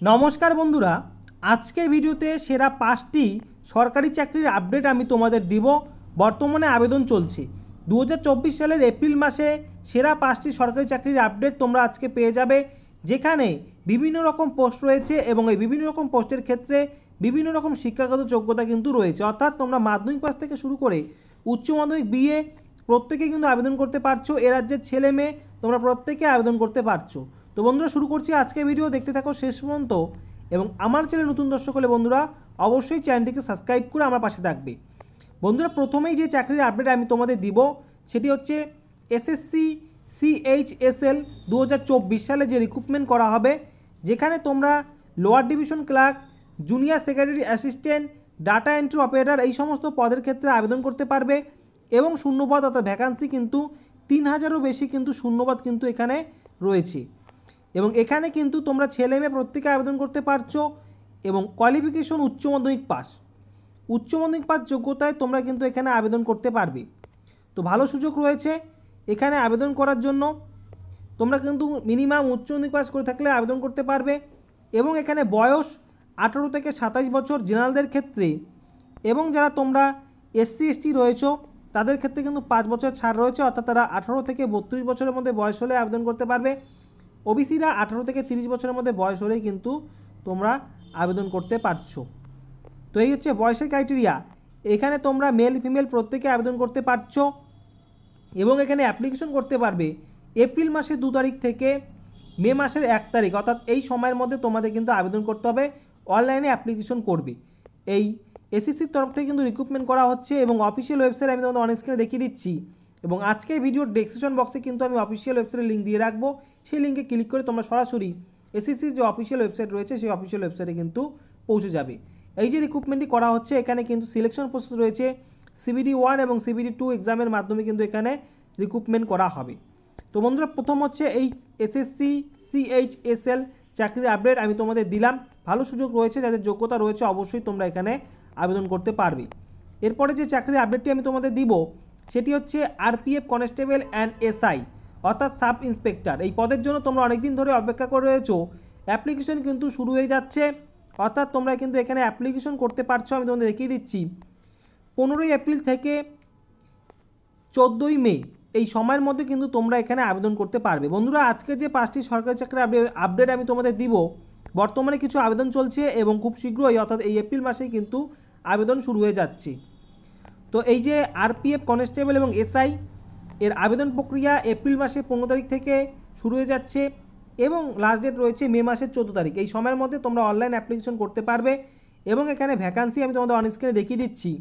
নমস্কার বন্ধুরা, আজকের ভিডিওতে সেরা 5টি সরকারি চাকরির আপডেট আমি তোমাদের দিব। বর্তমানে আবেদন চলছে 2024 সালের এপ্রিল মাসে সেরা 5টি সরকারি চাকরির আপডেট তোমরা আজকে পেয়ে যাবে, যেখানে বিভিন্ন রকম পোস্ট রয়েছে এবং এই বিভিন্ন রকম পোস্টের ক্ষেত্রে বিভিন্ন রকম শিক্ষাগত যোগ্যতা কিন্তু রয়েছে। অর্থাৎ তোমরা মাধ্যমিক পাস থেকে শুরু করে উচ্চ মাধ্যমিক বিএ প্রত্যেকে কিন্তু আবেদন করতে পারছো। এ রাজ্যের ছেলে মেয়ে তোমরা প্রত্যেকে আবেদন করতে পারছো। তো বন্ধুরা শুরু করছি আজকের ভিডিও, দেখতে থাকো শেষ পর্যন্ত এবং আমার চ্যানেল নতুন দর্শক হলে বন্ধুরা অবশ্যই চ্যানেলটিকে সাবস্ক্রাইব করে আমার পাশে থাকবে। বন্ধুরা প্রথমেই যে চাকরির আপডেট আমি তোমাদের দিব সেটি হচ্ছে এসএসসি সিএইচএসএল 2024 সালে যে রিক্রুটমেন্ট করা হবে, যেখানে তোমরা lower division clerk, junior secretary assistant, data entry operator এই সমস্ত পদের ক্ষেত্রে আবেদন করতে পারবে এবং শূন্যপদ অর্থাৎ ভ্যাকান্সি কিন্তু 3000-এরও বেশি কিন্তু শূন্যপদ কিন্তু এখানে রয়েছে। এবং এখানে কিন্তু তোমরা ছেলে মেয়ে প্রত্যেকে আবেদন করতে পারছো এবং কোয়ালিফিকেশন উচ্চ মাধ্যমিক পাস যোগ্যতায় তোমরা কিন্তু এখানে আবেদন করতে পারবে। তো ভালো সুযোগ রয়েছে এখানে আবেদন করার জন্য। তোমরা কিন্তু মিনিমাম উচ্চ মাধ্যমিক পাস করে থাকলে আবেদন করতে পারবে এবং এখানে বয়স 18 থেকে 27 বছর জেনারেলদের ক্ষেত্রে, এবং যারা তোমরা এসসি এসটি রয়েছো তাদের ক্ষেত্রে কিন্তু 5 বছর ছাড় রয়েছে, অর্থাৎ তারা 18 থেকে 32 বছরের মধ্যে বয়স হলে আবেদন করতে পারবে। ওবিসিরা 18 থেকে 30 বছরের মধ্যে বয়স হলেই কিন্তু তোমরা আবেদন করতে পারছো। তো এই হচ্ছে বয়সের ক্রাইটেরিয়া। এখানে তোমরা মেল ফিমেল প্রত্যেকে আবেদন করতে পারছো এবং এখানে অ্যাপ্লিকেশন করতে পারবে এপ্রিল মাসের 2 তারিখ থেকে মে মাসের 1 তারিখ, অর্থাৎ এই সময়ের মধ্যে তোমাদের কিন্তু আবেদন করতে হবে। অনলাইনে অ্যাপ্লিকেশন করবে। এই এসএসসির তরফ থেকে কিন্তু রিক্রুটমেন্ট করা হচ্ছে এবং অফিসিয়াল ওয়েবসাইট আমি তোমাদের অন স্ক্রিনে দেখিয়ে দিচ্ছি এবং আজকের ভিডিওর ডেসক্রিপশন বক্সে কিন্তু আমি অফিসিয়াল ওয়েবসাইটের লিঙ্ক দিয়ে রাখবো। সেই লিঙ্কে ক্লিক করে তোমরা সরাসরি এসএসসির যে অফিসিয়াল ওয়েবসাইট রয়েছে সেই অফিসিয়াল ওয়েবসাইটে কিন্তু পৌঁছে যাবে। এই যে রিক্রুটমেন্টটি করা হচ্ছে এখানে কিন্তু সিলেকশন প্রসেস রয়েছে, CBD 1 এবং CBD 2 এক্সামের মাধ্যমে কিন্তু এখানে রিক্রুটমেন্ট করা হবে। তো বন্ধুরা প্রথম হচ্ছে এই এসএসসি সিএইচএসএল চাকরির আপডেট আমি তোমাদের দিলাম। ভালো সুযোগ রয়েছে, যাদের যোগ্যতা রয়েছে অবশ্যই তোমরা এখানে আবেদন করতে পারবে। এরপরে যে চাকরির আপডেটটি আমি তোমাদের দিব সেটি হচ্ছে আরপিএফ কনস্টেবল অ্যান্ড এসআই অর্থাৎ সাব ইন্সপেক্টর। এই পদের জন্য তোমরা অনেকদিন ধরে অপেক্ষা করে রয়েছো। অ্যাপ্লিকেশন কিন্তু শুরু হয়ে যাচ্ছে, অর্থাৎ তোমরা কিন্তু এখানে অ্যাপ্লিকেশন করতে পারছো। আমি তোমাদের দেখিয়ে দিচ্ছি 15ই এপ্রিল থেকে 14ই মে এই সময়ের মধ্যে কিন্তু তোমরা এখানে আবেদন করতে পারবে। বন্ধুরা আজকে যে 5টি সরকারি চাকরির আপডেট আমি তোমাদের দিব, বর্তমানে কিছু আবেদন চলছে এবং খুব শীঘ্রই অর্থাৎ এই এপ্রিল মাসেই কিন্তু আবেদন শুরু হয়ে যাচ্ছে। তো এই যে আরপিএফ কনস্টেবল এবং এসআই এর আবেদন প্রক্রিয়া এপ্রিল মাসে 15 তারিখ থেকে শুরু হয়ে যাচ্ছে এবং লাস্ট ডেট রয়েছে মে মাসের 14 তারিখ। এই সময়ের মধ্যে তোমরা অনলাইন অ্যাপ্লিকেশন করতে পারবে এবং এখানে ভ্যাকান্সি আমি তোমাদের অন স্ক্রিনে দেখিয়ে দিচ্ছি।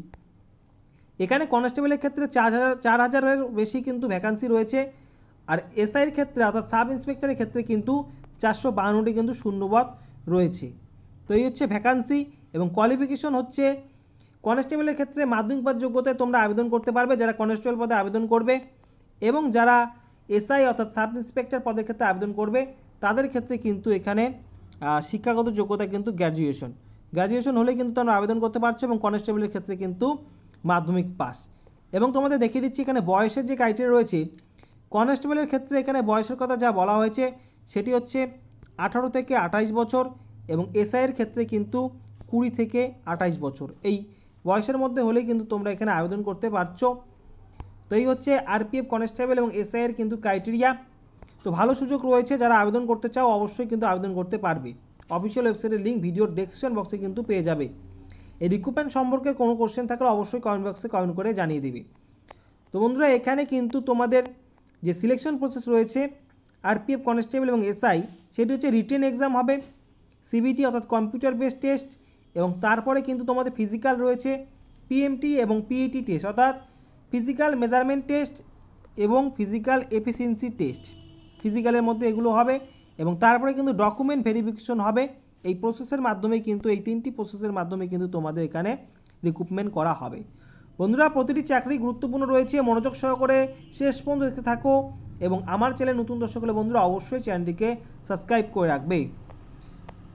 এখানে কনস্টেবলের ক্ষেত্রে 4000-এর বেশি কিন্তু ভ্যাকান্সি রয়েছে, আর এসআইয়ের ক্ষেত্রে অর্থাৎ সাব ইন্সপেক্টরের ক্ষেত্রে কিন্তু 452টি কিন্তু শূন্যপদ রয়েছে। তো এই হচ্ছে ভ্যাকান্সি এবং কোয়ালিফিকেশন হচ্ছে কনস্টেবলের ক্ষেত্রে মাধ্যমিক পাস যোগ্যতায় তোমরা আবেদন করতে পারবে যারা কনস্টেবল পদে আবেদন করবে, এবং যারা এসআই অর্থাৎ সাব ইন্সপেক্টর পদের ক্ষেত্রে আবেদন করবে তাদের ক্ষেত্রে কিন্তু এখানে শিক্ষাগত যোগ্যতা কিন্তু গ্র্যাজুয়েশন হলে কিন্তু তোমরা আবেদন করতে পারছো এবং কনস্টেবলের ক্ষেত্রে কিন্তু মাধ্যমিক পাস। এবং তোমাদের দেখিয়ে দিচ্ছি এখানে বয়সের যে ক্রাইটেরিয়া রয়েছে। কনস্টেবলের ক্ষেত্রে এখানে বয়সের কথা যা বলা হয়েছে সেটি হচ্ছে 18 থেকে 28 বছর এবং এসআইয়ের ক্ষেত্রে কিন্তু 20 থেকে 28 বছর। এই বয়সের মধ্যে হলেই কিন্তু তোমরা এখানে আবেদন করতে পারছো। তো এই হচ্ছে আরপিএফ কনস্টেবল এবং এসআইয়ের কিন্তু ক্রাইটেরিয়া। তো ভালো সুযোগ রয়েছে, যারা আবেদন করতে চাও অবশ্যই কিন্তু আবেদন করতে পারবে। অফিসিয়াল ওয়েবসাইটের লিঙ্ক ভিডিওর ডেসক্রিপশন বক্সে কিন্তু পেয়ে যাবে। এই রিক্রুটমেন্ট সম্পর্কে কোনো কোশ্চেন থাকলে অবশ্যই কমেন্ট বক্সে কমেন্ট করে জানিয়ে দিবে। তো বন্ধুরা এখানে কিন্তু তোমাদের যে সিলেকশন প্রসেস রয়েছে আরপিএফ কনস্টেবল এবং এসআই সেটি হচ্ছে রিটেন এক্সাম হবে, সিবিটি অর্থাৎ কম্পিউটার বেসড টেস্ট, এবং তারপরে কিন্তু তোমাদের ফিজিক্যাল রয়েছে, পিএমটি এবং পিইটি টেস্ট অর্থাৎ ফিজিক্যাল মেজারমেন্ট টেস্ট এবং ফিজিক্যাল এফিসিয়েন্সি টেস্ট। ফিজিক্যালের মধ্যে এগুলো হবে এবং তারপরে কিন্তু ডকুমেন্ট ভেরিফিকেশন হবে। এই প্রসেসের মাধ্যমে কিন্তু এই 3টি প্রসেসের মাধ্যমে কিন্তু তোমাদের এখানে রিক্রুটমেন্ট করা হবে। বন্ধুরা প্রতিটি চাকরি গুরুত্বপূর্ণ রয়েছে, মনোযোগ সহকারে শেষ পর্যন্ত দেখতে থাকো এবং আমার চ্যানেল নতুন দর্শক হলে বন্ধুরা অবশ্যই চ্যানেলটিকে সাবস্ক্রাইব করে রাখবে।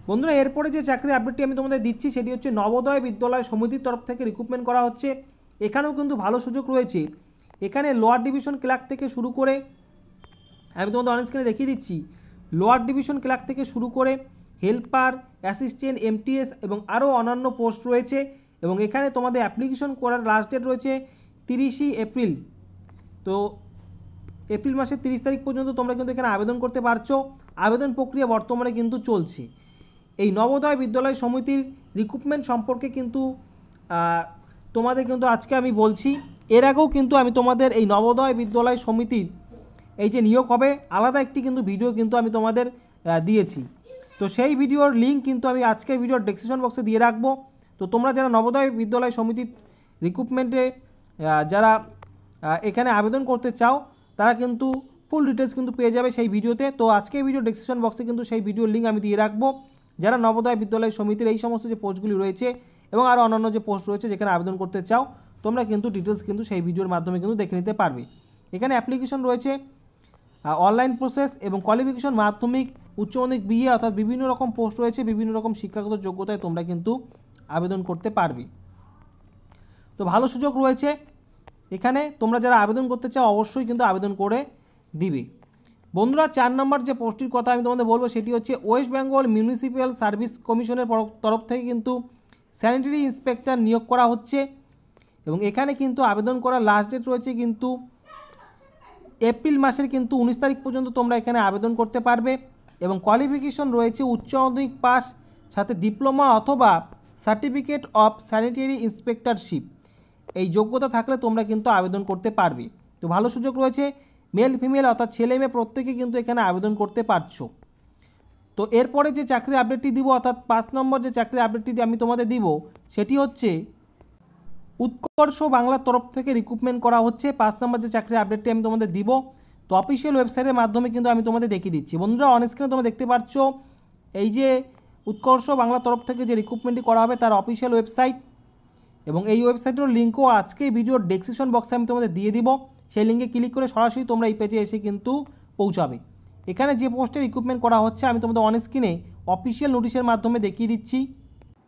বন্ধুরা এরপরে যে চাকরির আপডেটটি আমি তোমাদের দিচ্ছি সেটি হচ্ছে নবোদয় বিদ্যালয় সমিতির তরফ থেকে রিক্রুটমেন্ট করা হচ্ছে। এখানেও কিন্তু ভালো সুযোগ রয়েছে। এখানে লোয়ার ডিভিশন ক্লার্ক থেকে শুরু করে আমি তোমাদের অন স্ক্রিনে দেখিয়ে দিচ্ছি, লোয়ার ডিভিশন ক্লার্ক থেকে শুরু করে হেল্পার, অ্যাসিস্ট্যান্ট, এমটিএস এবং আরও অন্যান্য পোস্ট রয়েছে। এবং এখানে তোমাদের অ্যাপ্লিকেশন করার লাস্ট ডেট রয়েছে 30 এপ্রিল। তো এপ্রিল মাসের 30 তারিখ পর্যন্ত তোমরা কিন্তু এখানে আবেদন করতে পারছো। আবেদন প্রক্রিয়া বর্তমানে কিন্তু চলছে। এই নবোদয় বিদ্যালয় সমিতির রিক্রুটমেন্ট সম্পর্কে কিন্তু তোমাদের কিন্তু আজকে আমি বলছি। এর আগেও কিন্তু আমি তোমাদের এই নবোদয় বিদ্যালয় সমিতির এই যে নিয়োগ হবে আলাদা একটি কিন্তু ভিডিও কিন্তু আমি তোমাদের দিয়েছি। তো সেই ভিডিওর লিঙ্ক কিন্তু আমি আজকের ভিডিওর ডেসক্রিপশন বক্সে দিয়ে রাখবো। তো তোমরা যারা নবোদয় বিদ্যালয় সমিতির রিক্রুটমেন্টে যারা এখানে আবেদন করতে চাও তারা কিন্তু ফুল ডিটেলস কিন্তু পেয়ে যাবে সেই ভিডিওতে। তো আজকের ভিডিও ডেসক্রিপশন বক্সে কিন্তু সেই ভিডিওর লিঙ্ক আমি দিয়ে রাখবো। যারা নবোদয় বিদ্যালয় সমিতির এই সমস্ত যে পোস্টগুলি রয়েছে এবং আরও অন্যান্য যে পোস্ট রয়েছে যেখানে আবেদন করতে চাও তোমরা কিন্তু ডিটেলস কিন্তু সেই ভিডিওর মাধ্যমে কিন্তু দেখে নিতে পারবে। এখানে অ্যাপ্লিকেশন রয়েছে, অনলাইন প্রসেস এবং কোয়ালিফিকেশন মাধ্যমিক, উচ্চ মাধ্যমিক, বিএ অর্থাৎ বিভিন্ন রকম পোস্ট রয়েছে। বিভিন্ন রকম শিক্ষাগত যোগ্যতায় তোমরা কিন্তু আবেদন করতে পারবে। তো ভালো সুযোগ রয়েছে এখানে। তোমরা যারা আবেদন করতে চাও অবশ্যই কিন্তু আবেদন করে দিবে। বন্ধুরা, 4 নম্বর যে পোস্টটির কথা আমি তোমাদের বলবো সেটি হচ্ছে ওয়েস্ট বেঙ্গল মিউনিসিপ্যাল সার্ভিস কমিশনের তরফ থেকে কিন্তু স্যানিটারি ইন্সপেক্টর নিয়োগ করা হচ্ছে। এবং এখানে কিন্তু আবেদন করার লাস্ট ডেট রয়েছে কিন্তু এপ্রিল মাসের কিন্তু 19 তারিখ পর্যন্ত তোমরা এখানে আবেদন করতে পারবে। এবং কোয়ালিফিকেশন রয়েছে উচ্চ মাধ্যমিক পাস, সাথে ডিপ্লোমা অথবা সার্টিফিকেট অফ স্যানিটারি ইন্সপেক্টরশিপ। এই যোগ্যতা থাকলে তোমরা কিন্তু আবেদন করতে পারবে। তো ভালো সুযোগ রয়েছে, মেল ফিমেল অর্থাৎ ছেলে মেয়ে প্রত্যেকে কিন্তু এখানে আবেদন করতে পারছো। তো এরপরে যে চাকরির আপডেটটি দিব অর্থাৎ 5 নম্বর যে চাকরির আপডেটটি আমি তোমাদের দিব সেটি হচ্ছে উৎকর্ষ বাংলার তরফ থেকে রিক্রুটমেন্ট করা হচ্ছে। 5 নম্বর যে চাকরির আপডেটটি আমি তোমাদের দিব। তো অফিসিয়াল ওয়েবসাইটের মাধ্যমে কিন্তু আমি তোমাদের দেখিয়ে দিচ্ছি। বন্ধুরা, অন স্ক্রিনে তোমরা দেখতে পাচ্ছ এই যে উৎকর্ষ বাংলার তরফ থেকে যে রিক্রুটমেন্টটি করা হবে তার অফিসিয়াল ওয়েবসাইট। এবং এই ওয়েবসাইটের লিঙ্কও আজকে ভিডিওর ডেসক্রিপশন বক্সে আমি তোমাদের দিয়ে দিব। সেই লিঙ্কে ক্লিক করে সরাসরি তোমরা এই পেজে এসে কিন্তু পৌঁছাবে। এখানে যে পোস্টে রিক্রুটমেন্ট করা হচ্ছে আমি তোমাদের অন স্ক্রিনে অফিসিয়াল নোটিশের মাধ্যমে দেখিয়ে দিচ্ছি।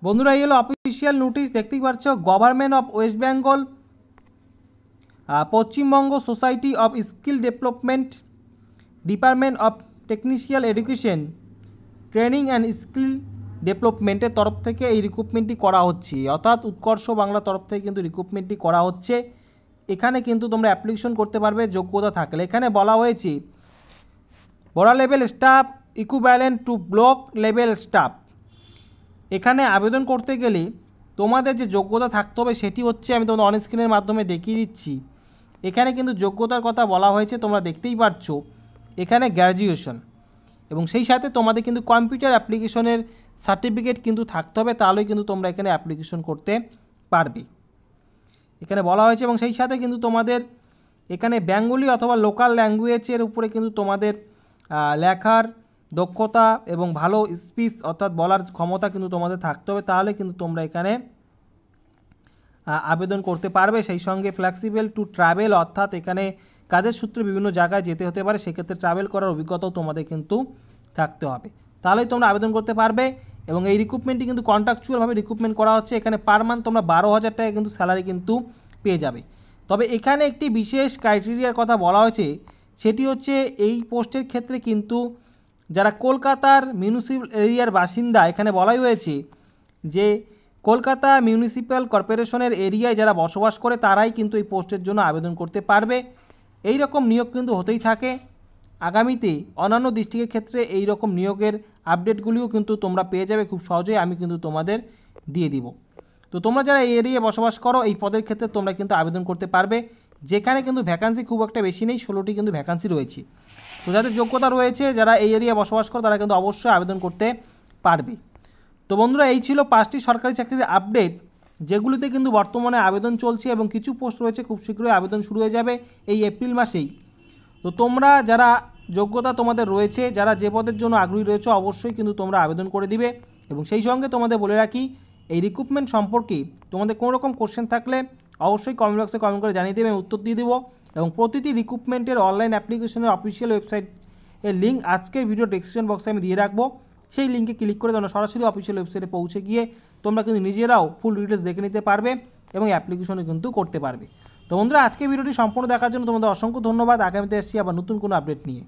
বন্ধুরা, এই হলো অফিসিয়াল নোটিশ, দেখতেই পাচ্ছ। Government of West Bengal, Paschimbanga society of skill development, department of technical education, training and skill ডেভেলপমেন্টের তরফ থেকে এই রিক্রুটমেন্টটি করা হচ্ছে। অর্থাৎ উৎকর্ষ বাংলার তরফ থেকে কিন্তু রিক্রুটমেন্টটি করা হচ্ছে। এখানে কিন্তু তোমরা অ্যাপ্লিকেশন করতে পারবে যোগ্যতা থাকলে। এখানে বলা হয়েছে বড় level staff equivalent to block level staff. এখানে আবেদন করতে গেলে তোমাদের যে যোগ্যতা থাকতে হবে সেটি হচ্ছে, আমি তোমাদের অন স্ক্রিনের মাধ্যমে দেখিয়ে দিচ্ছি। এখানে কিন্তু যোগ্যতার কথা বলা হয়েছে, তোমরা দেখতেই পাচ্ছ এখানে গ্র্যাজুয়েশন এবং সেই সাথে তোমাদের কিন্তু কম্পিউটার অ্যাপ্লিকেশনের সার্টিফিকেট কিন্তু থাকতে হবে, তাহলেই কিন্তু তোমরা এখানে অ্যাপ্লিকেশন করতে পারবে। এখানে বলা হয়েছে এবং সেই সাথে কিন্তু তোমাদের এখানে বেঙ্গলি অথবা লোকাল ল্যাঙ্গুয়েজের উপরে কিন্তু তোমাদের লেখার দক্ষতা এবং ভালো স্পিচ অর্থাৎ বলার ক্ষমতা কিন্তু তোমাদের থাকতে হবে, তাহলে কিন্তু তোমরা এখানে আবেদন করতে পারবে। সেই সঙ্গে ফ্লেক্সিবল টু ট্রাভেল অর্থাৎ এখানে কাজের সূত্রে বিভিন্ন জায়গায় যেতে হতে পারে, সেক্ষেত্রে ট্রাভেল করার অভিজ্ঞতাও তোমাদের কিন্তু থাকতে হবে, তাহলেই তোমরা আবেদন করতে পারবে। এবং এই রিক্রুটমেন্টটি কিন্তু কন্ট্রাকচুয়ালভাবে রিক্রুটমেন্ট করা হচ্ছে। এখানে পার মান্থ তোমরা 12,000 টাকা কিন্তু স্যালারি কিন্তু পেয়ে যাবে। তবে এখানে একটি বিশেষ ক্রাইটেরিয়ার কথা বলা হয়েছে, সেটি হচ্ছে এই পোস্টের ক্ষেত্রে কিন্তু যারা কলকাতার মিউনিসিপ্যাল এরিয়ার বাসিন্দা, এখানে বলাই হয়েছে যে কলকাতা মিউনিসিপ্যাল কর্পোরেশনের এরিয়ায় যারা বসবাস করে তারাই কিন্তু এই পোস্টের জন্য আবেদন করতে পারবে। এই রকম নিয়োগ কিন্তু হতেই থাকে। আগামীতে অন্যান্য ডিস্ট্রিক্টের ক্ষেত্রে এই রকম নিয়োগের আপডেটগুলিও কিন্তু তোমরা পেয়ে যাবে খুব সহজেই, আমি কিন্তু তোমাদের দিয়ে দিব। তো তোমরা যারা এই এরিয়ায় বসবাস করো এই পদের ক্ষেত্রে তোমরা কিন্তু আবেদন করতে পারবে। যেখানে কিন্তু ভ্যাকান্সি খুব একটা বেশি নেই, 16টি কিন্তু ভ্যাকান্সি রয়েছে। তো যাদের যোগ্যতা রয়েছে, যারা এই এরিয়ায় বসবাস করো তারা কিন্তু অবশ্যই আবেদন করতে পারবে। তো বন্ধুরা, এই ছিল 5টি সরকারি চাকরির আপডেট, যেগুলিতে কিন্তু বর্তমানে আবেদন চলছে এবং কিছু পোস্ট রয়েছে খুব শীঘ্রই আবেদন শুরু হয়ে যাবে এই এপ্রিল মাসেই। তো তোমরা যারা যোগ্যতা তোমাদের রয়েছে, যারা যে পদের জন্য আগ্রহী রয়েছে, অবশ্যই কিন্তু তোমরা আবেদন করে দিবে। এবং সেই সঙ্গে তোমাদের বলে রাখি, এই রিক্রুটমেন্ট সম্পর্কে তোমাদের কোনো রকম কোশ্চেন থাকলে অবশ্যই কমেন্ট বক্সে কমেন্ট করে জানিয়ে দেবে, আমি উত্তর দিয়ে দেবো। এবং প্রতিটি রিক্রুটমেন্টের অনলাইন অ্যাপ্লিকেশনের অফিসিয়াল ওয়েবসাইট এর লিঙ্ক আজকের ভিডিও ডেসক্রিপশন বক্সে আমি দিয়ে রাখবো। সেই লিঙ্কে ক্লিক করে তোমরা সরাসরি অফিসিয়াল ওয়েবসাইটে পৌঁছে গিয়ে তোমরা কিন্তু নিজেরাও ফুল ডিটেলস দেখে নিতে পারবে এবং অ্যাপ্লিকেশনও কিন্তু করতে পারবে। তো বন্ধুরা, আজকে ভিডিওটি সম্পূর্ণ দেখার জন্য তোমাদের অসংখ্য ধন্যবাদ। আগামীতে আসছি আবার নতুন কোনো আপডেট নিয়ে।